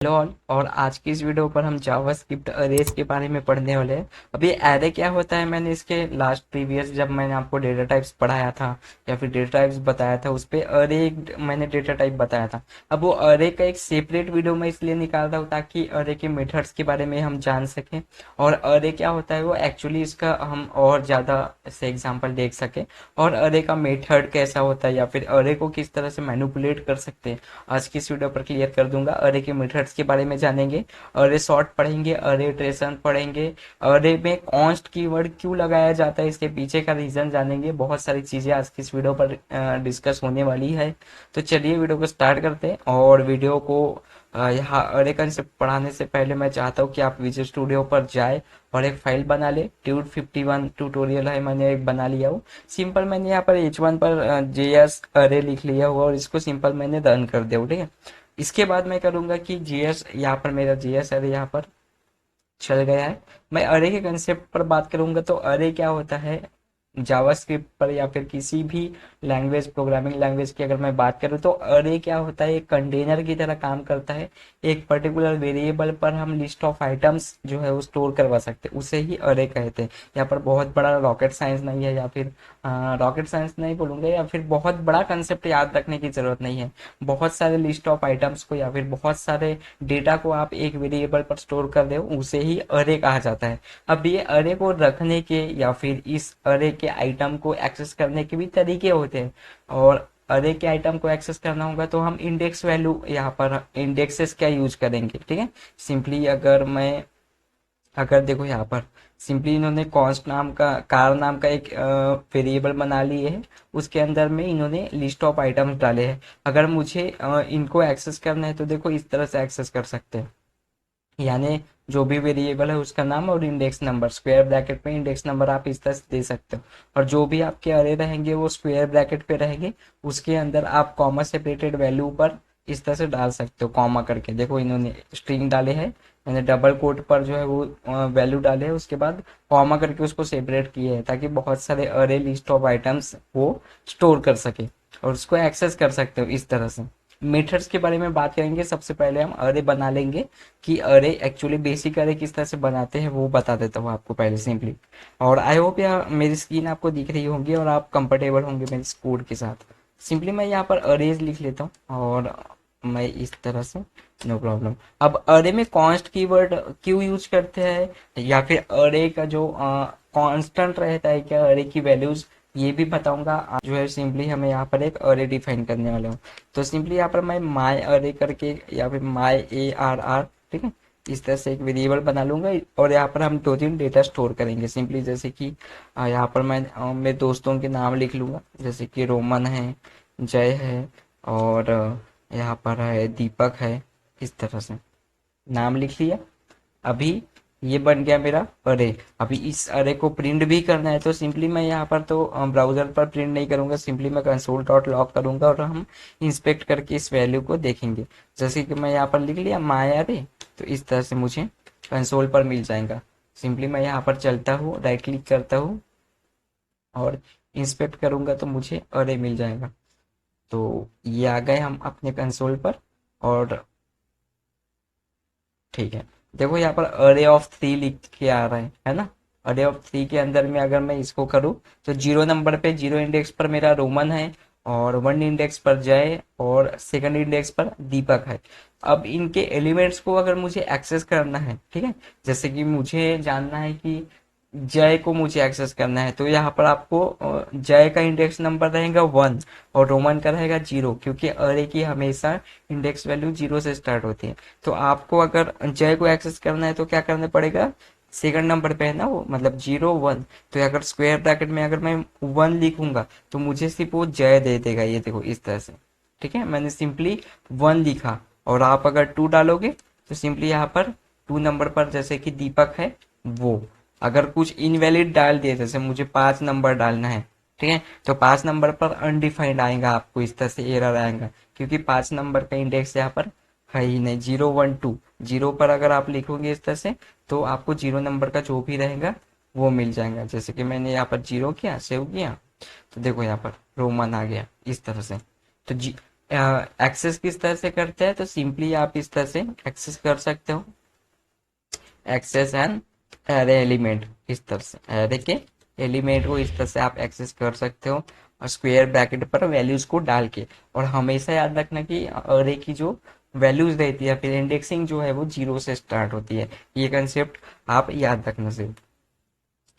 Hello all. और आज की इस वीडियो पर हम जावास्क्रिप्ट अरेज के बारे में पढ़ने वाले हैं। अभी एरे क्या होता है, मैंने इसके लास्ट प्रीवियस जब मैंने आपको डेटा टाइप्स पढ़ाया था या फिर डेटा टाइप्स बताया था, उस पे अरे मैंने डेटा टाइप बताया था। अब वो अरे का एक सेपरेट वीडियो मैं इसलिए निकाल रहा हूँ ताकि अरे के मेथड्स के बारे में हम जान सकें और अरे क्या होता है वो एक्चुअली इसका हम और ज़्यादा से एग्जाम्पल देख सकें और अरे का मेथड कैसा होता है या फिर अरे को किस तरह से मैनिपुलेट कर सकते हैं। आज की इस वीडियो पर क्लियर कर दूंगा। अरे के मेथड्स के बारे में जानेंगे, अरे सॉर्ट पढ़ेंगे, अरे ट्रेसन पढ़ेंगे, अरे में कॉन्स्ट कीवर्ड क्यों लगाया जाता है इसके पीछे का रीजन जानेंगे। बहुत सारी चीजें आज की इस वीडियो पर डिस्कस होने वाली है। तो चलिए वीडियो को स्टार्ट करते हैं। और वीडियो को यहाँ अरे कंसेप्ट पढ़ाने से पहले मैं चाहता हूँ कि आप विजुअल स्टूडियो पर जाए और एक फाइल बना ले। ट्यूट 51 ट्यूटोरियल है, मैंने एक बना लिया हूँ। सिंपल मैंने यहाँ पर H1 पर JS अरे लिख लिया हुआ और इसको सिंपल मैंने रन कर दिया, ठीक है। इसके बाद मैं करूंगा कि JS, यहाँ पर मेरा JS अरे यहाँ पर चल गया है। मैं अरे के कंसेप्ट पर बात करूंगा तो अरे क्या होता है जावास्क्रिप्ट पर या फिर किसी भी लैंग्वेज, प्रोग्रामिंग लैंग्वेज की अगर मैं बात करूँ तो अरे क्या होता है, एक कंटेनर की तरह काम करता है। एक पर्टिकुलर वेरिएबल पर हम लिस्ट ऑफ आइटम्स जो है वो स्टोर करवा सकते हैं, उसे ही अरे कहते हैं। यहाँ पर बहुत बड़ा रॉकेट साइंस नहीं है, या फिर रॉकेट साइंस नहीं बोलूंगा, या फिर बहुत बड़ा कंसेप्ट याद रखने की जरूरत नहीं है। बहुत सारे लिस्ट ऑफ आइटम्स को या फिर बहुत सारे डेटा को आप एक वेरिएबल पर स्टोर कर रहे हो, उसे ही अरे कहा जाता है। अब ये अरे को रखने के या फिर इस अरे के आइटम को एक्सेस करने के भी तरीके होते हैं। और अरे के आइटम को एक्सेस करना होगा तो हम इंडेक्स वैल्यू, यहाँ पर इंडेक्सेस क्या यूज करेंगे, ठीक है। सिंपली अगर देखो यहाँ पर सिंपली इन्होंने कॉन्स्ट नाम का, कार नाम का एक वेरिएबल बना लिए है। उसके अंदर में इन्होंने लिस्ट ऑफ आइटम्स डाले हैं। अगर मुझे इनको एक्सेस करना है तो देखो इस तरह से एक्सेस कर सकते हैं। यानी जो भी वेरिएबल है उसका नाम और इंडेक्स नंबर, स्क्वायर ब्रैकेट में इंडेक्स नंबर आप इस तरह से दे सकते हो। और जो भी आपके अरे रहेंगे वो स्क्वायर ब्रैकेट पे रहेंगे। उसके अंदर आप कॉमा सेपरेटेड वैल्यू पर इस तरह से डाल सकते हो, कॉमा करके। देखो इन्होंने स्ट्रिंग डाले हैं, मैंने डबल कोट पर जो है वो वैल्यू डाले है, उसके बाद कॉमा करके उसको सेपरेट किए हैं ताकि बहुत सारे अरे लिस्ट ऑफ आइटम्स वो स्टोर कर सके और उसको एक्सेस कर सकते हो इस तरह से। मेथड्स के बारे में बात करेंगे। सबसे पहले हम अरे बना लेंगे कि अरे एक्चुअली बेसिक अरे किस तरह से बनाते हैं वो बता देता हूँ आपको पहले सिंपली। और आई होप यार मेरी स्क्रीन आपको दिख रही होगी और आप कंफर्टेबल होंगे मेरे इस कोड के साथ। सिंपली मैं यहाँ पर अरेज लिख लेता हूँ और मैं इस तरह से, नो प्रॉब्लम। अब अरे में कॉन्स्ट कीवर्ड क्यों यूज करते हैं या फिर अरे का जो कांस्टेंट रहता है क्या, अरे की वैल्यूज, ये भी बताऊंगा। जो है सिंपली हमें यहाँ पर एक अरे डिफाइन करने वाला हूँ। तो सिंपली यहाँ पर मैं माई अरे करके या फिर माई ARR, ठीक है, इस तरह से एक वेरिएबल बना लूंगा। और यहाँ पर हम दो तीन डेटा स्टोर करेंगे सिंपली, जैसे कि यहाँ पर मैं मेरे दोस्तों के नाम लिख लूंगा, जैसे कि रोमन है, जय है, और यहाँ पर है दीपक है। इस तरह से नाम लिख लिया। अभी ये बन गया मेरा अरे। अभी इस अरे को प्रिंट भी करना है तो सिंपली मैं यहाँ पर तो ब्राउजर पर प्रिंट नहीं करूंगा, सिंपली मैं कंसोल डॉट लॉग करूंगा और हम इंस्पेक्ट करके इस वैल्यू को देखेंगे। जैसे कि मैं यहाँ पर लिख लिया माय अरे, तो इस तरह से मुझे कंसोल पर मिल जाएगा। सिंपली मैं यहाँ पर चलता हूँ, राइट क्लिक करता हूँ और इंस्पेक्ट करूंगा तो मुझे अरे मिल जाएगा। तो ये आ गए हम अपने कंसोल पर। और ठीक है, देखो यहाँ पर अरे ऑफ 3 लिख के आ रहा है ना। अरे ऑफ 3 के अंदर में अगर मैं इसको करूँ तो 0 नंबर पे, 0 इंडेक्स पर मेरा रोमन है, और 1 इंडेक्स पर जय, और सेकंड इंडेक्स पर दीपक है। अब इनके एलिमेंट्स को अगर मुझे एक्सेस करना है, ठीक है, जैसे कि मुझे जानना है कि जय को मुझे एक्सेस करना है, तो यहाँ पर आपको जय का इंडेक्स नंबर रहेगा 1 और रोमन का रहेगा 0, क्योंकि अरे की हमेशा इंडेक्स वैल्यू 0 से स्टार्ट होती है। तो आपको अगर जय को एक्सेस करना है तो क्या करना पड़ेगा, सेकंड नंबर पे है ना वो, मतलब 0 1। तो अगर स्क्वायर ब्रैकेट में अगर मैं 1 लिखूंगा तो मुझे सिर्फ वो जय दे देगा, ये देखो इस तरह से। ठीक है, मैंने सिंपली 1 लिखा। और आप अगर 2 डालोगे तो सिंपली यहाँ पर 2 नंबर पर जैसे कि दीपक है वो, अगर कुछ इनवैलिड डाल दिए, जैसे मुझे 5 नंबर डालना है, ठीक है, तो 5 नंबर पर अनडिफाइंड आएगा, आपको इस तरह से एरर आएगा, क्योंकि 5 नंबर का इंडेक्स यहाँ पर है ही नहीं। 0 1 2, 0 पर अगर आप लिखोगे इस तरह से तो आपको 0 नंबर का जो भी रहेगा वो मिल जाएगा। जैसे कि मैंने यहाँ पर 0 किया, सेव किया, तो देखो यहाँ पर रोमन आ गया इस तरह से। तो जी एक्सेस किस तरह से करते हैं, तो सिंपली आप इस तरह से एक्सेस कर सकते हो, एक्सेस एंड एरे एलिमेंट, इस तरह से एरे के एलिमेंट को इस तरह से आप एक्सेस कर सकते हो और स्क्वायर ब्रैकेट पर वैल्यूज को डाल के। और हमेशा याद रखना कि एरे की जो वैल्यूज रहती है, फिर इंडेक्सिंग जो है वो जीरो से स्टार्ट होती है, ये कंसेप्ट आप याद रखना सिर्फ।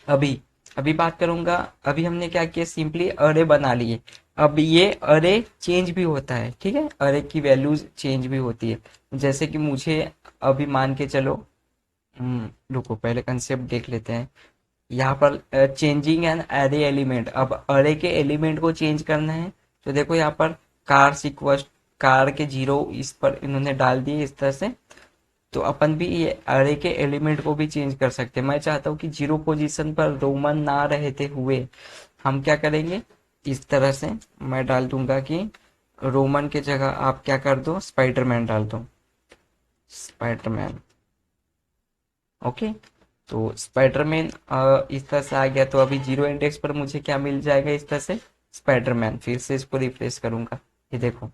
अभी अभी बात करूंगा, अभी हमने क्या किया, सिंपली अरे बना लिए। अब ये अरे चेंज भी होता है, ठीक है, अरे की वैल्यूज चेंज भी होती है। जैसे कि मुझे अभी मान के चलो, रुको पहले कंसेप्ट देख लेते हैं। यहाँ पर चेंजिंग एन एरे एलिमेंट, अब अरे के एलिमेंट को चेंज करना है, तो देखो यहाँ पर कार सिक्वेस्ट, कार के जीरो इस पर इन्होंने डाल दिए इस तरह से। तो अपन भी ये अरे के एलिमेंट को भी चेंज कर सकते हैं। मैं चाहता हूँ कि जीरो पोजीशन पर रोमन ना रहते हुए हम क्या करेंगे, इस तरह से मैं डाल दूंगा कि रोमन के जगह आप क्या कर दो, स्पाइडरमैन डाल दो, स्पाइडरमैन। ओके, तो स्पाइडरमैन इस तरह से आ गया। तो अभी जीरो इंडेक्स पर मुझे क्या मिल जाएगा, इस तरह से स्पाइडरमैन। फिर से इसको रिफ्रेश करूंगा, ये देखो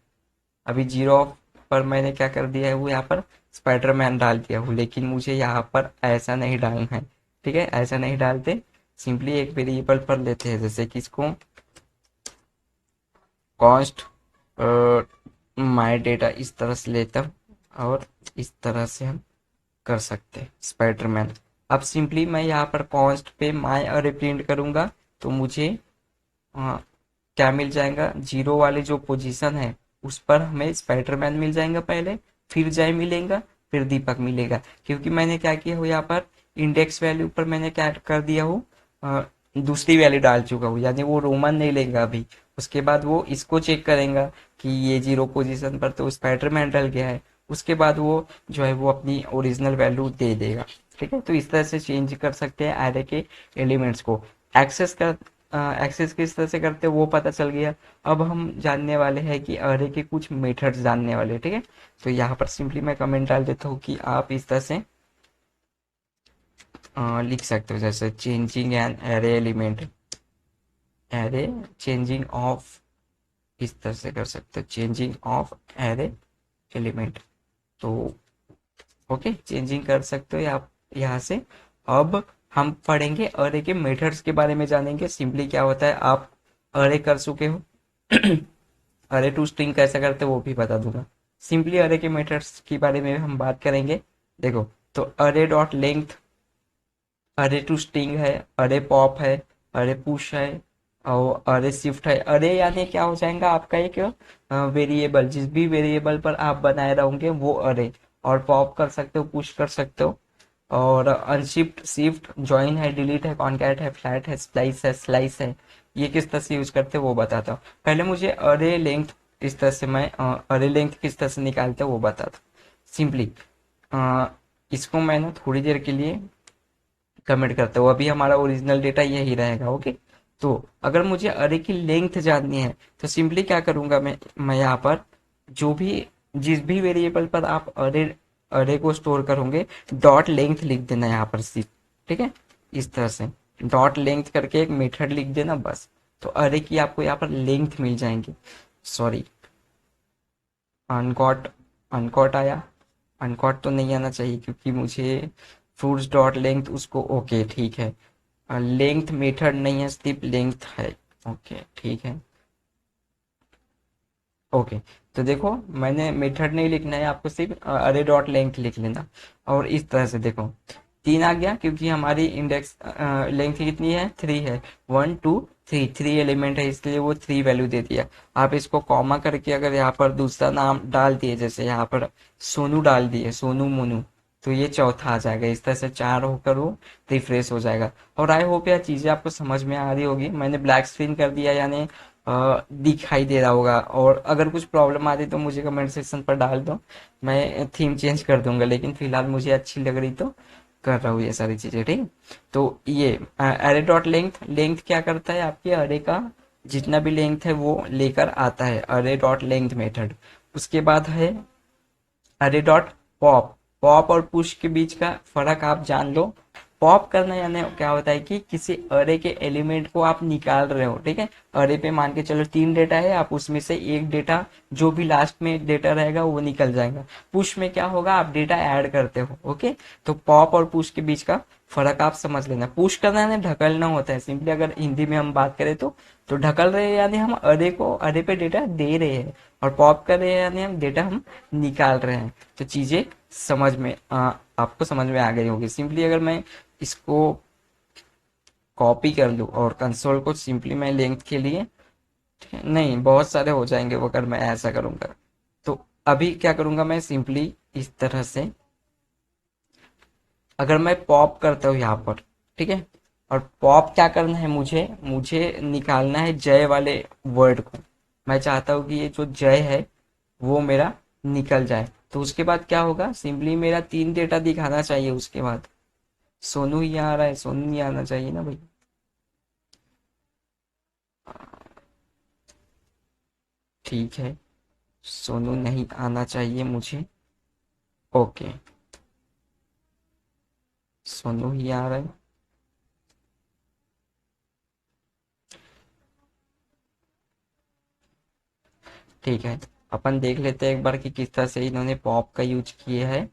अभी जीरो पर मैंने क्या कर दिया है, वो यहाँ पर स्पाइडरमैन डाल दिया हूँ, लेकिन मुझे यहाँ पर ऐसा नहीं डालना है, ठीक है, ऐसा नहीं डालते। सिंपली एक वेरिएबल पर लेते हैं, जैसे कि इसको कॉस्ट माई डेटा इस तरह से लेता हूँ, और इस तरह से हम कर सकते हैं स्पाइडरमैन। अब सिंपली मैं यहाँ पर कॉस्ट पे माई अरे प्रिंट करूंगा, तो मुझे अ, क्या मिल जाएगा, जीरो वाले जो पोजीशन है उस पर हमें स्पाइडरमैन मिल जाएगा पहले, फिर जय मिलेगा, फिर दीपक मिलेगा। क्योंकि मैंने क्या किया हो, यहाँ पर इंडेक्स वैल्यू पर मैंने क्या कर दिया हो, दूसरी वैल्यू डाल चुका हूँ, यानी वो रोमन नहीं लेगा अभी। उसके बाद वो इसको चेक करेगा कि ये जीरो पोजीशन पर तो स्पाइडरमैन डल गया है, उसके बाद वो जो है वो अपनी ओरिजिनल वैल्यू दे देगा। ठीक है, तो इस तरह से चेंज कर सकते हैं एरे के एलिमेंट्स को। एक्सेस कर एक्सेस किस तरह से करते हैं वो पता चल गया। अब हम जानने वाले हैं कि अरे के कुछ मेथड्स जानने वाले हैं, ठीक है। तो यहाँ पर सिंपली मैं कमेंट डाल देता हूँ कि आप इस तरह से लिख सकते हो, जैसे changing an array element, array changing of, इस तरह से कर सकते हो, चेंजिंग ऑफ एरे एलिमेंट। तो ओके, चेंजिंग कर सकते हो आप यहाँ से। अब हम पढ़ेंगे अरे के मेथड्स के बारे में, जानेंगे सिंपली क्या होता है। आप अरे कर चुके हो, अरे टू स्ट्रिंग कैसे करते हो वो भी बता दूंगा। सिंपली अरे के मेथड्स के बारे में हम बात करेंगे। देखो, तो अरे डॉट लेंथ, अरे टू स्ट्रिंग है, अरे पॉप है, अरे पुश है, और अरे शिफ्ट है। अरे यानी क्या हो जाएगा आपका एक वेरिएबल, जिस भी वेरिएबल पर आप बनाए रहोगे वो अरे। और पॉप कर सकते हो, पुश कर सकते हो, और अनशिफ्ट, शिफ्ट, ज्वाइन है, डिलीट है, कॉनकैट है, फ्लैट है, स्प्लाइस है, स्लाइस है, ये किस तरह से यूज करते हैं वो बताता हूँ। पहले मुझे अरे लेंथ, इस तरह से मैं अरे लेंथ किस तरह से निकालते हैं वो बताता हूँ। सिंपली इसको मैं ना थोड़ी देर के लिए कमेंट करते हो, अभी हमारा ओरिजिनल डेटा यही रहेगा। ओके, तो अगर मुझे अरे की लेंथ जाननी है, तो सिंपली क्या करूंगा, मैं यहाँ पर जो भी, जिस भी वेरिएबल पर आप अरे अरे को स्टोर करोगे, डॉट लेंथ लिख देना यहाँ पर सिर्फ, ठीक है, इस तरह से डॉट लेंथ करके एक मेथड लिख देना बस। तो अरे की आपको यहाँ पर लेंथ मिल जाएंगे। सॉरी, अनकॉट, अनकॉट आया, अनकॉट तो नहीं आना चाहिए क्योंकि मुझे फ्रूट्स डॉट लेंथ उसको, ओके ठीक है, लेंथ मेथड नहीं है, सिर्फ लेंथ है। ओके ठीक है, ओके। तो देखो, मैंने मेथड नहीं लिखना है आपको, सिर्फ अरे डॉट लेंथ लिख लेना। और इस तरह से देखो, तीन आ गया क्योंकि हमारी इंडेक्स लेंथ कितनी है, थ्री है, one two three, three element है, इसलिए वो थ्री वैल्यू दे दिया। आप इसको कॉमा करके अगर यहाँ पर दूसरा नाम डाल दिए, जैसे यहाँ पर सोनू डाल दिए, सोनू मोनू, तो ये चौथा आ जाएगा। इस तरह से चार होकर वो रिफ्रेश हो जाएगा। और आई होप यार चीजें आपको समझ में आ रही होगी। मैंने ब्लैक स्क्रीन कर दिया, यानी दिखाई दे रहा होगा। और अगर कुछ प्रॉब्लम आती तो मुझे कमेंट सेक्शन पर डाल दो, मैं थीम चेंज कर दूंगा। लेकिन फिलहाल मुझे अच्छी लग रही तो कर रहा हूँ ये सारी चीजें, ठीक है। तो ये अरे डॉट लेंथ, लेंथ क्या करता है, आपके अरे का जितना भी लेंथ है वो लेकर आता है, अरे डॉट लेंथ मेथड। उसके बाद है अरे डॉट पॉप, पॉप और पुश के बीच का फर्क आप जान लो। पॉप करना यानी क्या होता है कि किसी अरे के एलिमेंट को आप निकाल रहे हो, ठीक है। अरे पे मान के चलो 3 डेटा है, आप उसमें से एक डेटा, जो भी लास्ट में डेटा रहेगा वो निकल जाएगा। पुश में क्या होगा, आप डेटा ऐड करते हो, ओके। तो पॉप और पुश के बीच का फर्क आप समझ लेना। पुश करना यानी ढकलना होता है, सिंपली अगर हिंदी में हम बात करें तो ढकल रहे हैं यानी हम अरे पे डेटा दे रहे हैं, और पॉप कर रहे हैं यानी हम डेटा हम निकाल रहे हैं। तो चीजें समझ में आपको समझ में आ गई होगी। सिंपली अगर मैं इसको कॉपी कर लूँ और कंसोल को सिंपली मैं लेंथ के लिए, ठीक है, नहीं बहुत सारे हो जाएंगे वो अगर मैं ऐसा करूंगा। तो अभी क्या करूंगा मैं, सिंपली इस तरह से अगर मैं पॉप करता हूँ यहाँ पर, ठीक है। और पॉप क्या करना है, मुझे मुझे निकालना है जय वाले वर्ड को। मैं चाहता हूँ कि ये जो जय है वो मेरा निकल जाए। तो उसके बाद क्या होगा, सिंपली मेरा 3 डेटा दिखाना चाहिए। उसके बाद सोनू ही आ रहा है, सोनू नहीं आना चाहिए ना भाई। ठीक है, सोनू नहीं आना चाहिए मुझे। ओके, सोनू ही आ रहा है। ठीक है, अपन देख लेते हैं एक बार कि किस तरह से इन्होंने पॉप का यूज किया है,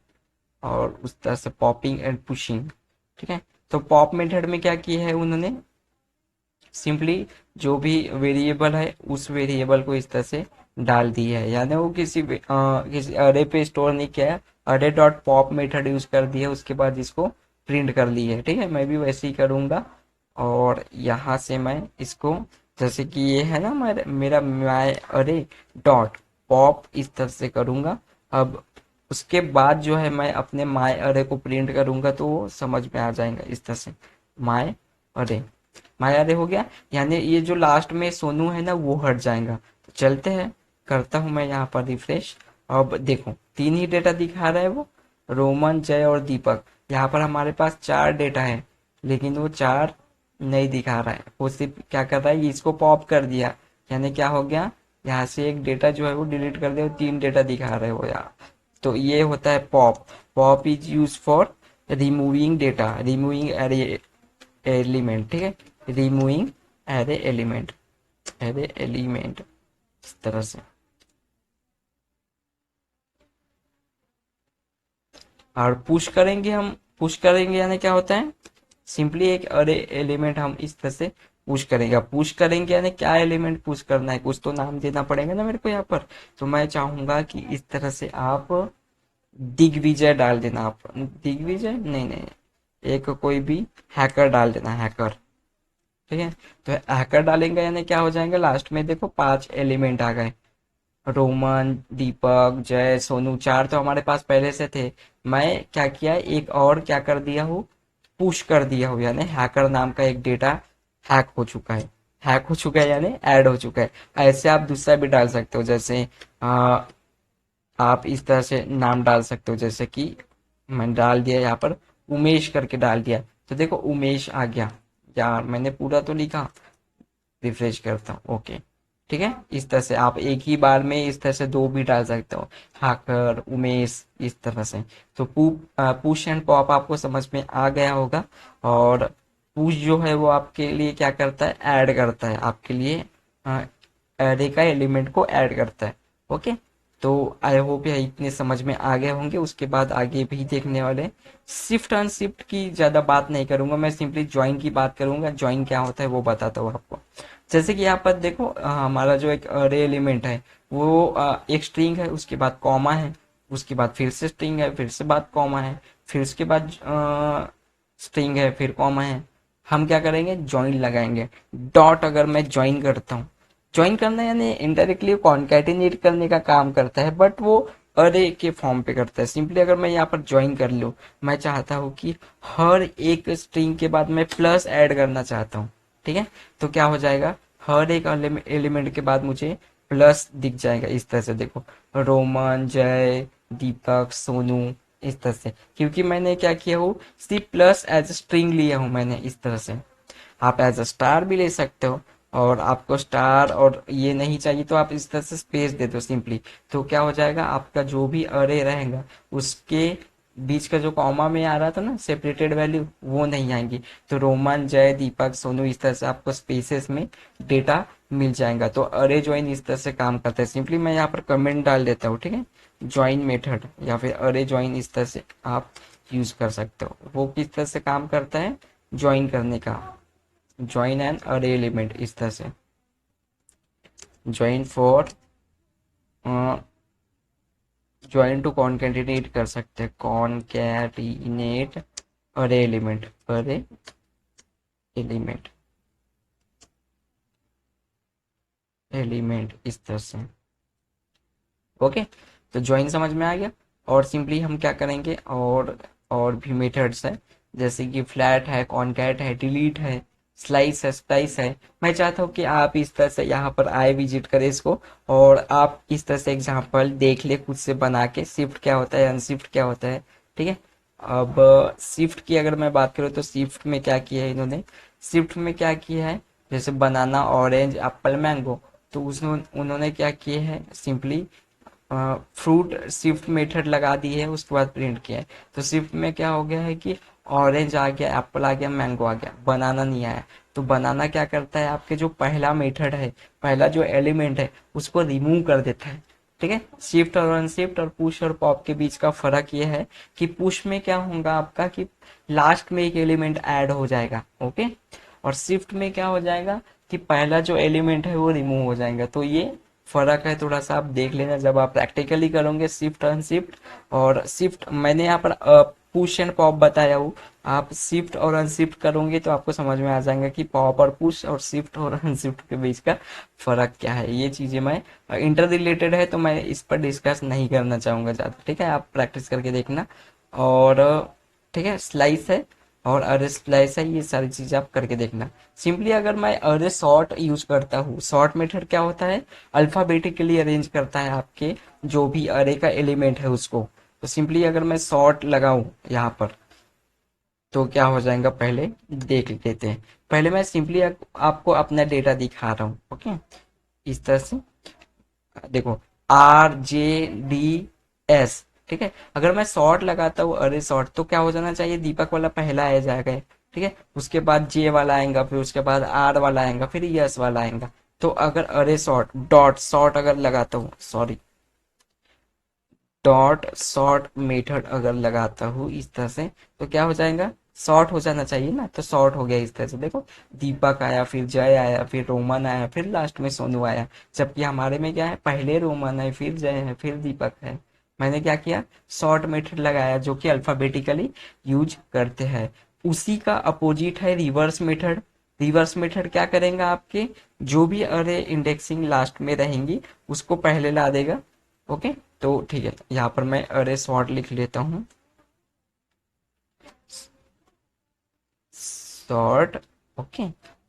और उस तरह से पॉपिंग एंड पुशिंग, ठीक है। तो पॉप मेथड में क्या किया है उन्होंने, सिंपली जो भी वेरिएबल है उस वेरिएबल को इस तरह से डाल दिया है, यानी वो किसी अरे पे स्टोर नहीं किया है। अरे डॉट पॉप मेथड यूज कर दिया, उसके बाद इसको प्रिंट कर ली है, ठीक है। मैं भी वैसे ही करूंगा, और यहाँ से मैं इसको, जैसे कि ये है ना मेरा माय अरे डॉट पॉप, इस तरह से करूंगा। अब उसके बाद जो है मैं अपने माय अरे को प्रिंट करूंगा तो वो समझ में आ जाएगा इस तरह से। माय अरे, माय अरे हो गया, यानी ये जो लास्ट में सोनू है ना वो हट जाएगा। तो चलते हैं, करता हूं मैं यहाँ पर रिफ्रेश। अब देखो 3 ही डेटा दिखा रहा है वो, रोमन, जय और दीपक। यहाँ पर हमारे पास 4 डेटा है, लेकिन वो 4 नहीं दिखा रहा है। वो सिर्फ क्या कर रहा है, इसको पॉप कर दिया, यानी क्या हो गया, यहाँ से एक डेटा जो है वो डिलीट कर दिया, 3 डेटा दिखा रहे हो यार। तो ये होता है pop. Pop is use for removing data, removing array element, ठीक है। Removing array element, array element, इस तरह से। और पुश करेंगे हम, पुश करेंगे यानी क्या होता है, सिंपली एक अरे एलिमेंट हम इस तरह से पुश करेंगे। पुश करेंगे यानी क्या एलिमेंट पुश करना है, कुछ तो नाम देना पड़ेगा ना मेरे को यहाँ पर। तो मैं चाहूंगा कि इस तरह से आप दिग्विजय डाल देना। आप दिग्विजय नहीं नहीं, एक कोई भी हैकर डाल देना, हैकर, ठीक है। तो हैकर डालेंगे यानी क्या हो जाएंगे, लास्ट में देखो 5 एलिमेंट आ गए। रोमन, दीपक, जय, सोनू, 4 तो हमारे पास पहले से थे। मैं क्या किया, एक और क्या कर दिया हूँ, पुश कर दिया हूँ, यानी हैकर नाम का एक डेटा हैक हो चुका है। हैक हो चुका है यानी ऐड हो चुका है। ऐसे आप दूसरा भी डाल सकते हो, जैसे आप इस तरह से नाम डाल सकते हो, जैसे कि मैंने डाल दिया यहाँ पर उमेश करके डाल दिया, तो देखो उमेश आ गया। यार मैंने पूरा तो लिखा, रिफ्रेश करता हूँ, ओके। ठीक है, इस तरह से आप एक ही बार में इस तरह से 2 भी डाल सकते हो, हाकर, उमेश, इस तरह से। तो पुश एंड पॉप आपको समझ में आ गया होगा। और पुश जो है वो आपके लिए क्या करता है, ऐड करता है आपके लिए, एरे का एलिमेंट को ऐड करता है, ओके। तो आई होप ये इतने समझ में आ गए होंगे। उसके बाद आगे भी देखने वाले, शिफ्ट अनशिफ्ट की ज्यादा बात नहीं करूंगा मैं, सिंपली ज्वाइन की बात करूंगा। ज्वाइन क्या होता है वो बताता हूँ आपको। जैसे कि यहाँ पर देखो, हमारा जो एक अरे एलिमेंट है वो एक स्ट्रिंग है, उसके बाद कॉमा है, उसके बाद फिर से स्ट्रिंग है, फिर से बाद कॉमा है, फिर उसके बाद स्ट्रिंग है, फिर कॉमा है। हम क्या करेंगे, ज्वाइन लगाएंगे। डॉट अगर मैं ज्वाइन करता हूँ, ज्वाइन करना यानी इनडायरेक्टली कॉन्कैटिनेट करने का काम करता है, बट वो अरे के फॉर्म पे करता है। सिंपली अगर मैं यहाँ पर ज्वाइन कर लूँ, मैं चाहता हूँ कि हर एक स्ट्रिंग के बाद मैं प्लस ऐड करना चाहता हूँ, ठीक है। तो क्या हो जाएगा, हर एक एलिमेंट के बाद मुझे प्लस दिख जाएगा इस तरह से। देखो रोमन, जय, दीपक, सोनू, इस तरह से, क्योंकि मैंने क्या किया हूँ, सिर्फ प्लस एज स्ट्रिंग लिया हूँ मैंने इस तरह से। आप एज अ स्टार भी ले सकते हो, और आपको स्टार और ये नहीं चाहिए तो आप इस तरह से स्पेस दे दो सिंपली। तो क्या हो जाएगा, आपका जो भी अरे रहेगा उसके बीच का जो कॉमा में आ रहा था ना सेपरेटेड वैल्यू, वो नहीं आएंगी। तो रोमन, जय, दीपक, सोनू, इस तरह से आपको स्पेसेस में डेटा मिल जाएगा। तो अरे ज्वाइन इस तरह से काम करता है। सिंपली मैं यहाँ पर कमेंट डाल देता हूँ, ठीक है, ज्वाइन मेथड या फिर अरे ज्वाइन, इस तरह से आप यूज कर सकते हो। वो किस तरह से काम करता है, ज्वाइन करने का, ज्वाइन एन अरे एलिमेंट, इस तरह से join for, join to concatenate कर सकते हैं, कॉन्केटिनेट अरे एलिमेंट, अरे एलिमेंट, एलिमेंट, इस तरह से। ओके, तो ज्वाइन समझ में आ गया। और सिंपली हम क्या करेंगे, और भी मेथड्स है, जैसे कि फ्लैट है, कॉनकैट है, डिलीट है, स्लाइस है, स्प्लाइस है। मैं चाहता हूँ कि आप इस तरह से यहाँ पर आए, विजिट करें इसको, और आप इस तरह से एग्जांपल देख ले खुद से बना के, शिफ्ट क्या होता है, अनशिफ्ट क्या होता है, ठीक है। अब शिफ्ट की अगर मैं बात करूँ तो शिफ्ट में क्या किया है इन्होंने, शिफ्ट में क्या किया है, जैसे बनाना, ऑरेंज, एप्पल, मैंगो, तो उसने उन्होंने क्या किए हैं, सिंपली फ्रूट शिफ्ट मेथड लगा दी है, उसके बाद प्रिंट किया है। तो शिफ्ट में क्या हो गया है कि ऑरेंज आ गया, एप्पल आ गया, मैंगो आ गया, बनाना नहीं आया। तो बनाना क्या करता है, आपके जो पहला मेथड है, पहला जो एलिमेंट है, उसको रिमूव कर देता है, ठीक है। शिफ्ट और अनशिफ्ट और पुश और पॉप के बीच का फर्क ये है कि पुश में क्या होगा आपका, कि लास्ट में एक एलिमेंट ऐड हो जाएगा, ओके। और शिफ्ट में क्या हो जाएगा कि पहला जो एलिमेंट है वो रिमूव हो जाएगा। तो ये फर्क है, थोड़ा सा आप देख लेना जब आप प्रैक्टिकली करोगे शिफ्ट अनशिफ्ट। और शिफ्ट मैंने यहाँ पर पुश एंड पॉप बताया हूँ, आप शिफ्ट और अनशिफ्ट करोगे तो आपको समझ में आ जाएगा कि पॉप और पुश और शिफ्ट और अनशिफ्ट के बीच का फर्क क्या है। ये चीजें मैं इंटर रिलेटेड है तो मैं इस पर डिस्कस नहीं करना चाहूंगा ज्यादा, ठीक है, आप प्रैक्टिस करके देखना। और ठीक है, स्लाइस है और अरे स्प्लाइस है, ये सारी चीजें आप करके देखना। सिंपली अगर मैं अरे सॉर्ट यूज करता हूँ, सॉर्ट मेथड क्या होता है, अल्फाबेटिकली अरेंज करता है आपके जो भी अरे का एलिमेंट है उसको। तो सिंपली अगर मैं सॉर्ट लगाऊं यहाँ पर, तो क्या हो जाएगा, पहले देख लेते हैं। पहले मैं सिंपली आपको अपना डेटा दिखा रहा हूँ, ओके। इस तरह से देखो, RJDS, ठीक है। अगर मैं शॉर्ट लगाता हूँ अरे शॉर्ट, तो क्या हो जाना चाहिए, दीपक वाला पहला आ जाएगा, ठीक है। उसके बाद जे वाला आएगा, फिर उसके बाद आर वाला आएगा, फिर यस वाला आएगा। तो अगर अरे शॉर्ट डॉट शॉर्ट अगर लगाता हूँ, सॉरी, डॉट शॉर्ट मेथड अगर लगाता हूँ इस तरह से, तो क्या हो जाएगा, शॉर्ट हो जाना चाहिए ना, तो शॉर्ट हो गया इस तरह से। देखो, दीपक आया, फिर जय आया, फिर रोमन आया, फिर लास्ट में सोनू आया। जबकि हमारे में क्या है, पहले रोमन है, फिर जय है, फिर दीपक है। मैंने क्या किया, शॉर्ट मेथड लगाया जो कि अल्फाबेटिकली यूज करते हैं। उसी का अपोजिट है रिवर्स मेथड। रिवर्स मेथड क्या करेगा, आपके जो भी अरे इंडेक्सिंग लास्ट में रहेंगी उसको पहले ला देगा, ओके। तो ठीक है, यहाँ पर मैं अरे सॉर्ट लिख लेता हूँ, सॉर्ट, ओके।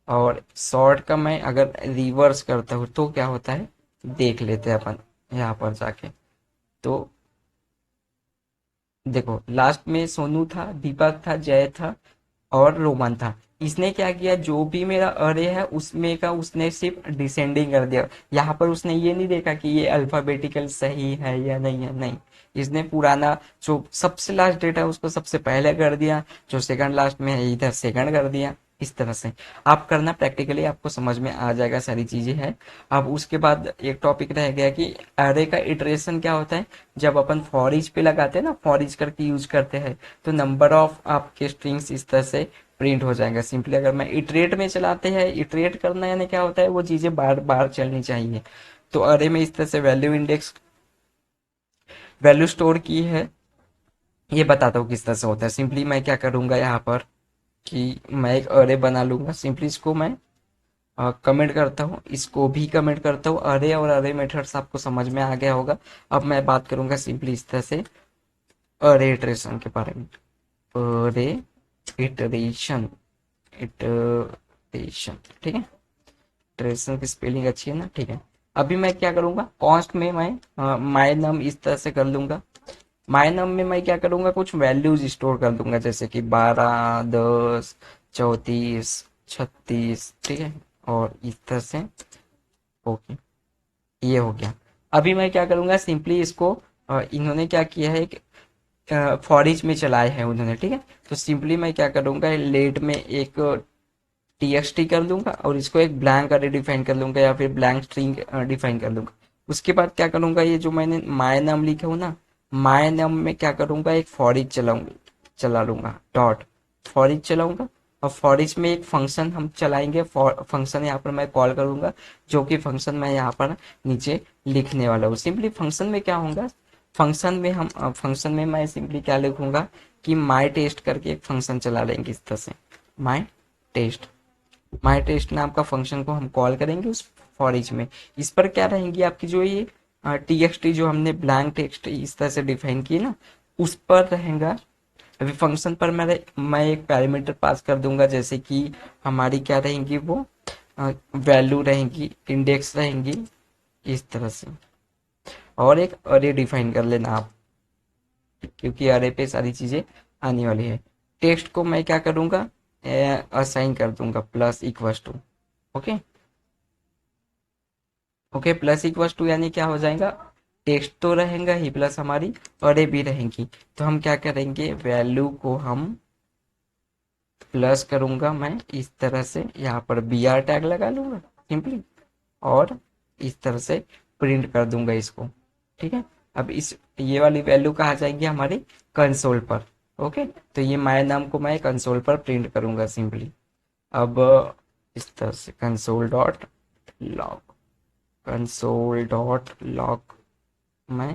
और सॉर्ट का मैं अगर रिवर्स करता हूँ तो क्या होता है, देख लेते हैं अपन यहाँ पर जाके। तो देखो, लास्ट में सोनू था, दीपक था, जय था और रोमन था। इसने क्या किया, जो भी मेरा अरे है उसमें का उसने सिर्फ डिसेंडिंग कर दिया। यहाँ पर उसने ये नहीं देखा कि ये अल्फाबेटिकल सही है या नहीं है, नहीं। इसने पुराना जो सबसे लास्ट डेटा है उसको सबसे पहले कर दिया, जो सेकंड लास्ट में है इधर सेकंड कर दिया। इस तरह से आप करना, प्रैक्टिकली आपको समझ में आ जाएगा, सारी चीजें हैं। अब उसके बाद एक टॉपिक रह गया कि अरे का इटरेशन क्या होता है। जब अपन फॉर ईच पे लगाते हैं ना, फॉर ईच करके यूज करते हैं, तो नंबर ऑफ आपके स्ट्रिंग्स इस तरह से प्रिंट हो जाएगा। सिंपली अगर मैं इटरेट में चलाते हैं, इटरेट करना यानी क्या होता है, वो चीजें बार बार चलनी चाहिए। तो अरे में इस तरह से वैल्यू इंडेक्स, वैल्यू स्टोर की है, ये बताता हूँ किस तरह से होता है। सिंपली मैं क्या करूंगा यहाँ पर कि मैं एक अरे बना लूंगा। सिंपली इसको मैं कमेंट करता हूँ, इसको भी कमेंट करता हूँ। अरे और अरे मेथड्स आपको समझ में आ गया होगा। अब मैं बात करूंगा सिंपली इस तरह से अरे इटरेशन के बारे में। अरे इटरेशन, इटरेशन, ठीक है। इटरेशन की स्पेलिंग अच्छी है ना, ठीक है। अभी मैं क्या करूंगा, कॉन्स्ट में मैं माय नम इस तरह से कर लूंगा। माय नम में मैं क्या करूंगा, कुछ वैल्यूज स्टोर कर दूंगा, जैसे कि 12, 10, 34, 36, ठीक है। और इस तरह से, ओके, ये हो गया। अभी मैं क्या करूंगा, सिंपली इसको इन्होंने क्या किया है, फॉर ईच में चलाए हैं उन्होंने, ठीक है। तो सिंपली मैं क्या करूंगा, लेट में एक टीएक्सटी कर दूंगा और इसको एक ब्लैंक अरे डिफाइन कर लूंगा या फिर ब्लैंक स्ट्रिंग डिफाइन कर लूंगा। उसके बाद क्या करूंगा, ये जो मैंने माय नम लिखा हूं ना, माय नम में क्या करूंगा, एक फॉर ईच चला लूंगा, डॉट फॉर ईच चलाऊंगा। और फॉर ईच में एक फंक्शन हम चलाएंगे, फंक्शन यहाँ पर मैं कॉल करूंगा, जो कि फंक्शन मैं यहाँ पर नीचे लिखने वाला हूँ। सिंपली फंक्शन में क्या होगा, फंक्शन में मैं सिंपली क्या लिखूंगा कि माई टेस्ट करके एक फंक्शन चला लेंगे इस तरह से, माई टेस्ट। माई टेस्ट नाम का फंक्शन को हम कॉल करेंगे उस फॉर ईच में। इस पर क्या रहेंगी आपकी जो ये टीएक्सटी जो हमने ब्लैंक टेक्स्ट इस तरह से डिफाइन की ना, उस पर रहेगा। अभी फंक्शन पर मैं एक पैरामीटर पास कर दूंगा, जैसे कि हमारी क्या रहेंगी वो वैल्यू रहेंगी, इंडेक्स रहेंगी इस तरह से। और एक अरे डिफाइन कर लेना आप, क्योंकि अरे पे सारी चीजें आने वाली है। टेक्स्ट को मैं क्या करूंगा, असाइन कर दूंगा plus equals to. Okay, okay, plus equals to यानी क्या हो जाएगा, टेक्स्ट तो रहेगा ही प्लस हमारी अरे भी रहेंगी। तो हम क्या करेंगे, वैल्यू को हम प्लस करूंगा मैं इस तरह से, यहाँ पर बी आर टैग लगा लूंगा सिंपली, और इस तरह से प्रिंट कर दूंगा इसको, ठीक है। अब इस ये वाली वैल्यू कहाँ जाएगी, हमारी कंसोल पर। ओके, तो ये माय नाम को मैं कंसोल पर प्रिंट करूंगा सिंपली। अब इस तरह से कंसोल डॉट लॉग मैं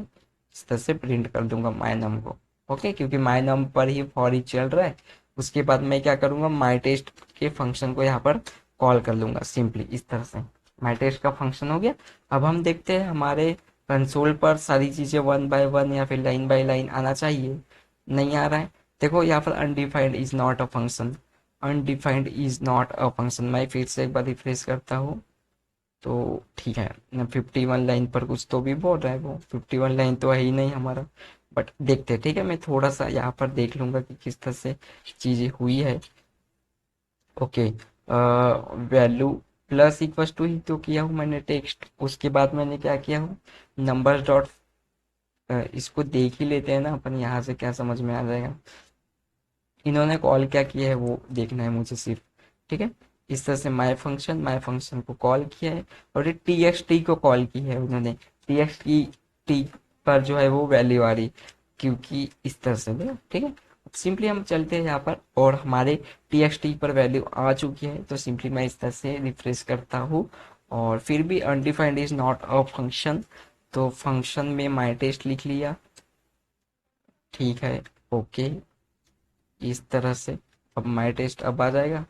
इस तरह से प्रिंट कर दूंगा माय नम को। ओके, क्योंकि माय नम पर ही फॉर ईच चल रहा है। उसके बाद मैं क्या करूंगा, माय टेस्ट के फंक्शन को यहाँ पर कॉल कर लूंगा सिंपली इस तरह से। माय टेस्ट का फंक्शन हो गया। अब हम देखते हैं हमारे कंसोल पर सारी चीजें वन बाय वन या फिर लाइन बाय लाइन आना चाहिए, नहीं आ रहा है। देखो यहाँ पर undefined is not a function, undefined is not a function. मैं फिर से एक बार रिफ्रेश करता हूँ, तो ठीक है। 51 लाइन पर कुछ तो भी बोल रहा है, वो 51 लाइन तो है ही नहीं हमारा, बट देखते हैं, ठीक है। मैं थोड़ा सा यहाँ पर देख लूंगा कि किस तरह से चीजें हुई है। Okay, value plus equals to ही तो किया हूँ मैंने टेक्स्ट। उसके बाद मैंने क्या किया हूँ, नंबर डॉट, इसको देख ही लेते हैं ना अपन, यहाँ से क्या समझ में आ जाएगा। इन्होंने कॉल क्या किया है वो देखना है मुझे सिर्फ, ठीक है। इस तरह से माय फंक्शन को कॉल किया है, और ये टी एक्स टी को कॉल की है उन्होंने, टी एक्स टी पर जो है वो वैल्यू आ रही, क्योंकि इस तरह से ठीक है। सिंपली हम चलते हैं यहाँ पर, और हमारे टी एक्स टी पर वैल्यू आ चुकी है। तो सिंपली मैं इस तरह से रिफ्रेश करता हूँ, और फिर भी undefined is not a function, तो फंक्शन में माई टेस्ट लिख लिया, ठीक है। ओके, इस तरह से अब माई टेस्ट अब आ जाएगा,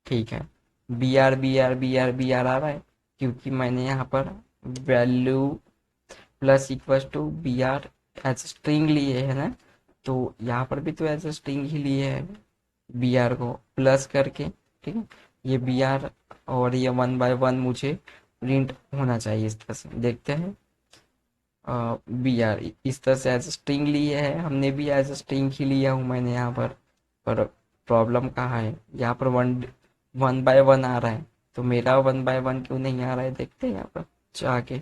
ठीक है। बी आर आ रहा है, क्योंकि मैंने यहाँ पर value plus equal to B R as string लिए है ना, तो यहाँ पर भी तो एज स्ट्रिंग ही लिए है बी आर को प्लस करके, ठीक है। ये बी आर और ये वन बाय वन मुझे प्रिंट होना चाहिए इस तरह से, देखते हैं। बी आर इस तरह से एज स्ट्रिंग लिए है हमने, भी एज स्ट्रिंग ही लिया हूँ मैंने यहाँ पर प्रॉब्लम कहाँ है, यहाँ पर वन वन बाय वन आ रहा है, तो मेरा वन बाय वन क्यों नहीं आ रहा है, देखते हैं यहाँ पर जाके,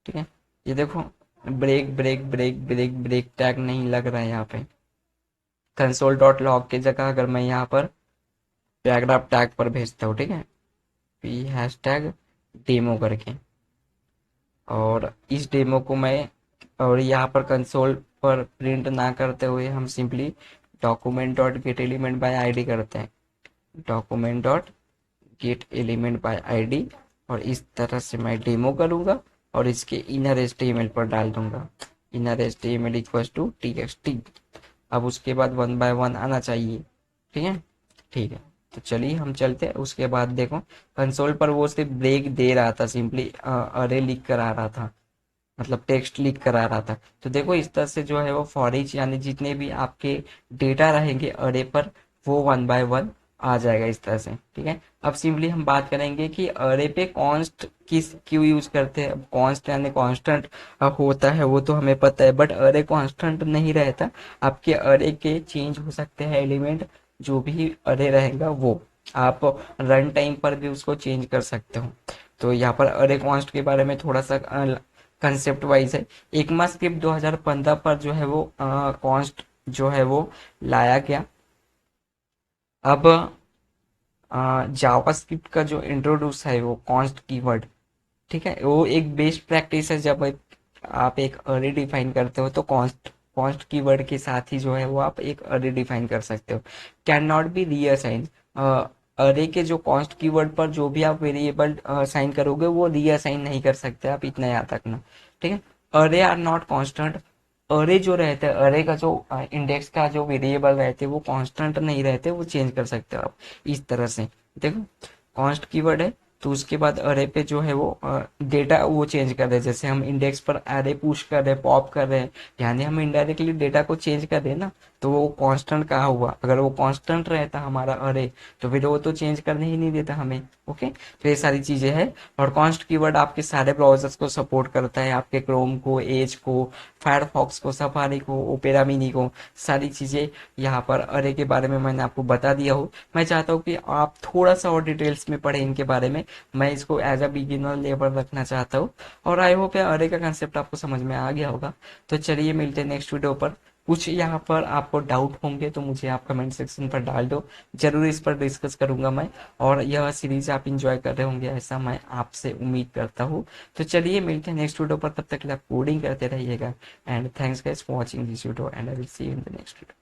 ठीक है। ये देखो, break break break break break tag नहीं लग रहा है यहाँ पे। कंसोल डॉट लॉग की जगह अगर मैं यहाँ पर पैराग्राफ टैग पर भेजता हूँ, ठीक है, पी हैश टैग डेमो करके, और इस डेमो को मैं, और यहाँ पर कंसोल पर प्रिंट ना करते हुए हम simply document dot gate element by ID करते हैं, document dot gate element by ID, और इस तरह से मैं डेमो करूंगा और इसके इनर एचटीएमएल पर डाल दूंगा, inner HTML equals to TXT. अब उसके बाद वन बाय वन आना चाहिए, ठीक है, ठीक है। तो चलिए हम चलते हैं। उसके बाद देखो, कंसोल पर वो सिर्फ ब्रेक दे रहा था, सिंपली अरे लिख कर आ रहा था, मतलब टेक्स्ट लिख कर आ रहा था। तो देखो इस तरह से जो है वो फॉर ईच, यानी जितने भी आपके डेटा रहेंगे अरे पर, वो वन बाय वन आ जाएगा इस तरह से, ठीक है। अब सिंपली हम बात करेंगे कि अरे पे कॉन्स्ट किस क्यों यूज करते हैं। अब कॉन्स्ट यानी कांस्टेंट होता है वो तो हमें पता है, बट अरे कांस्टेंट नहीं रहता। आपके अरे के चेंज हो सकते हैं एलिमेंट, जो भी अरे रहेगा वो आप रन टाइम पर भी उसको चेंज कर सकते हो। तो यहाँ पर अरे कॉन्स्ट के बारे में थोड़ा सा कंसेप्ट वाइज है। ECMA स्क्रिप्ट 2015 पर जो है वो कॉन्स्ट जो है वो लाया गया। अब जावास्क्रिप्ट का जो इंट्रोड्यूस है वो कॉन्स्ट कीवर्ड, ठीक है, वो एक बेस्ट प्रैक्टिस है। जब आप एक अरे डिफाइन करते हो तो कॉन्स्ट कॉन्स्ट कीवर्ड के साथ ही जो है वो आप एक अरे डिफाइन कर सकते हो। कैन नॉट बी रीअसाइन, अरे के जो कॉन्स्ट कीवर्ड पर जो भी आप वेरिएबल साइन करोगे वो रीअसाइन नहीं कर सकते आप, इतना याद रखना, ठीक है। अरे आर नॉट कांस्टेंट, अरे जो रहते हैं, अरे का जो इंडेक्स का जो वेरिएबल रहते हैं वो कांस्टेंट नहीं रहते, वो चेंज कर सकते हो आप इस तरह से। देखो, कॉन्स्ट कीवर्ड है तो उसके बाद अरे पे जो है वो डेटा वो चेंज कर रहे हैं। जैसे हम इंडेक्स पर अरे पुश कर रहे हैं, पॉप कर रहे हैं, यानी हम इनडायरेक्टली डेटा को चेंज कर रहे हैं ना, तो वो कांस्टेंट कहाँ हुआ। अगर वो कांस्टेंट रहता हमारा अरे, तो फिर वो तो चेंज करने ही नहीं देता हमें। ओके, तो ये सारी चीजें हैं। और कॉन्स्ट कीवर्ड आपके सारे ब्राउजर्स को सपोर्ट करता है, आपके क्रोम को, एज को, फायरफॉक्स को, सफारी को, ओपेरा मिनी को, सारी चीजें यहाँ पर अरे के बारे में मैंने आपको बता दिया हूँ। मैं चाहता हूँ कि आप थोड़ा सा और डिटेल्स में पढ़ें इनके बारे में। मैं इसको एज अ बिगिनर लेवल रखना चाहता हूँ, और आई होप अरे का कंसेप्ट आपको समझ में आ गया होगा। तो चलिए मिलते हैं नेक्स्ट वीडियो पर। कुछ यहाँ पर आपको डाउट होंगे तो मुझे आप कमेंट सेक्शन पर डाल दो, जरूर इस पर डिस्कस करूंगा मैं। और यह सीरीज आप इंजॉय कर रहे होंगे ऐसा मैं आपसे उम्मीद करता हूँ। तो चलिए मिलते हैं नेक्स्ट वीडियो पर, तब तक के लिए आप कोडिंग करते रहिएगा। And thanks guys for watching this video, and I will see you in the next video.